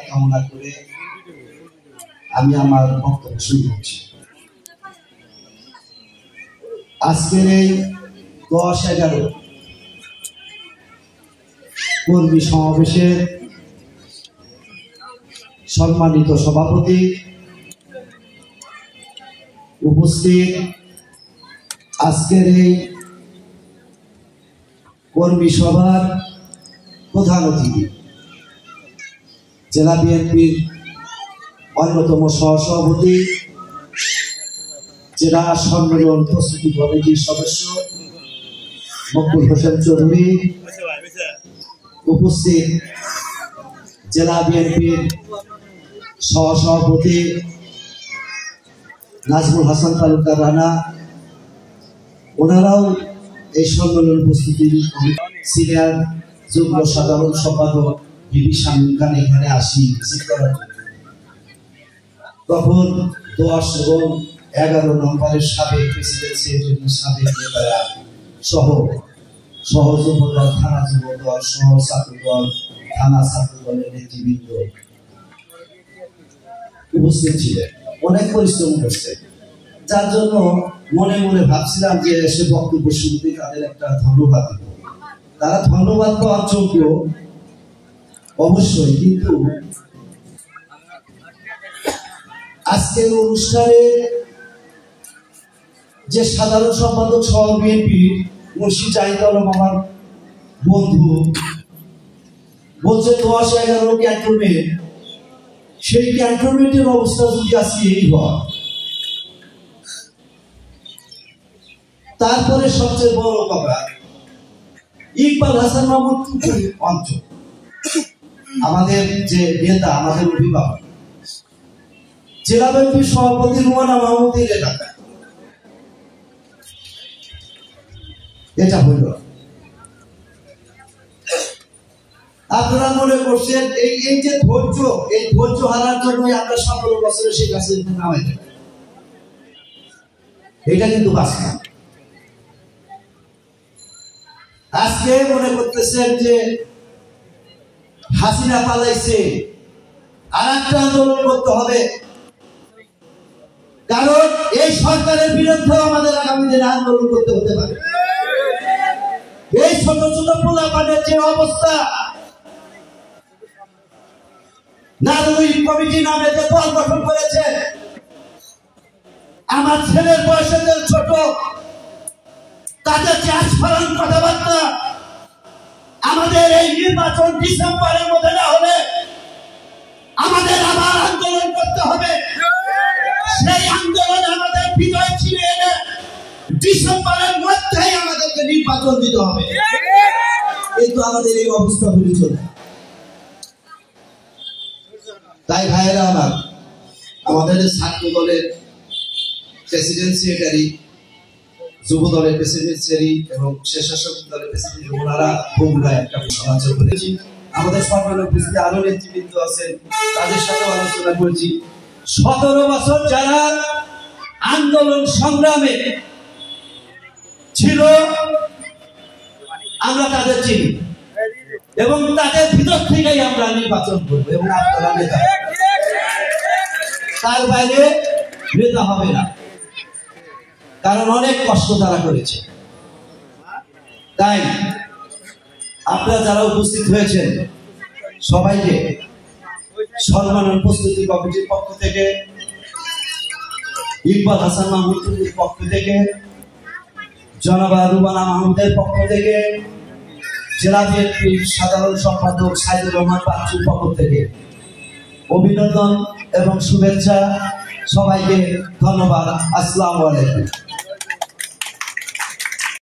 কামনা করে আমি আমার বক্তব্য শুরু করছি। আজকের এই 10-11 কর্মী সমাবেশের সম্মানিত সভাপতি, উপস্থিত আজকের এই কর্মী সভার প্রধান অতিথি, জেলা বিএনপির অন্যতম সহসভাপতি, জেলা সম্মেলন প্রস্তুতি কমিটির সদস্য মকবুল হোসেন চৌধুরী, উপস্থিত জেলা বিএনপির সহসভাপতি নাজমুল হাসান তালুকদার রানা, ওনারাও এই সম্মেলন প্রস্তুতির সিনিয়র যুগ্ম সাধারণ সম্পাদক বিবি শামীম খান এখানে আসি ভিজিট করার জন্য। তখন 10 এবং 11 নম্বরের সাবেক প্রেসিডেন্ট সেক্রেটারি, সাবেক নেতারা সহ যুবদল, থানা যুবদল, সহ ছাত্রদল, থানা ছাত্রদলের নেতৃবৃন্দ উপস্থিত ছিলেন। অনেক পরিশ্রম করছে, যার জন্য মনে মনে ভাবছিলাম যে এসে বক্তব্য শুরুতে তাদের একটা ধন্যবাদ দিব। তারা ধন্যবাদ পাওয়ার যোগ্য অবশ্যই, কিন্তু আজকের অনুষ্ঠানে যে সাধারণ সম্পাদক সহ বিএনপি মুন্সি জাহিদ আলম আমার বন্ধু বলছে 10-11 ক্যান্টনমেন্ট, সেই ক্যান্টনমেন্টের অবস্থা যদি আজকে এই হয়, তারপরে সবচেয়ে বড় কথা ইকবাল হাসান মাহমুদ অঞ্চল, আমাদের যে নেতা, আমাদের অভিভাবক, জেলা বিএনপির সভাপতি রুমানা মাহমুদের এলাকা, এটা হইল। আপনারা মনে করছেন এই যে ধৈর্য, এই ধৈর্য হারার জন্য আমরা 17 বছরে সেই কাছে নামাই দেব, এটা কিন্তু বাস্তব। আজকে মনে করতেছেন যে হাসিনা পালাইছে, আর একটা আন্দোলন করতে হবে, কারণ এই সরকারের বিরুদ্ধে আমাদের আগামী দিনে আন্দোলন করতে হতে পারে। এই ছোট ছোট পোলাপানের যে অবস্থা, নারী কমিটি নামে যে দল গঠন করেছে, আমার ছেলের বয়সে যে ছোট, তাদের যে আস্ফালন কথাবার্তা, আমাদের এই নির্বাচন ডিসেম্বরের মধ্যে না হলে আমাদের আবার আন্দোলন করতে হবে। সেই আন্দোলন আমাদের বিজয় ছিনে এনে ডিসেম্বরের মধ্যেই আমাদেরকে নির্বাচন দিতে হবে, কিন্তু আমাদের এই অবস্থা হয়ে চলে। তাই ভাইয়েরা আমার, আমাদের ছাত্র দলের প্রেসিডেন্ট সেক্রেটারি, যুব দলের প্রেসিডেন্ট সেক্রেটারি এবং স্বেচ্ছাসেবক দলের প্রেসিডেন্ট, ওনারা বগুড়ায় একটা আলোচনা করেছি। আমাদের সম্মেলনে উপস্থিত আরো নেতৃবৃন্দ আছেন, তাদের সাথে আলোচনা করেছি। 17 বছর যারা আন্দোলন সংগ্রামে ছিল, আমরা তাদের চিনি এবং তাদের ভিতর থেকেই আমরা নির্বাচন করব, এবং আপনারা নেতা, তার বাইরে নেতা হবে না, কারণ অনেক কষ্ট তারা করেছে। তাই আপনারা যারা উপস্থিত হয়েছেন সবাইকে সম্মেলন প্রস্তুতি কমিটির পক্ষ থেকে, ইকবাল হাসান মাহমুদের পক্ষ থেকে, জনাবা রুমানা মাহমুদের পক্ষ থেকে, জেলা বিএনপির সাধারণ সম্পাদক সাইদুর রহমান বাচ্চুর পক্ষ থেকে অভিনন্দন এবং শুভেচ্ছা। সবাইকে ধন্যবাদ। আসসালামু আলাইকুম।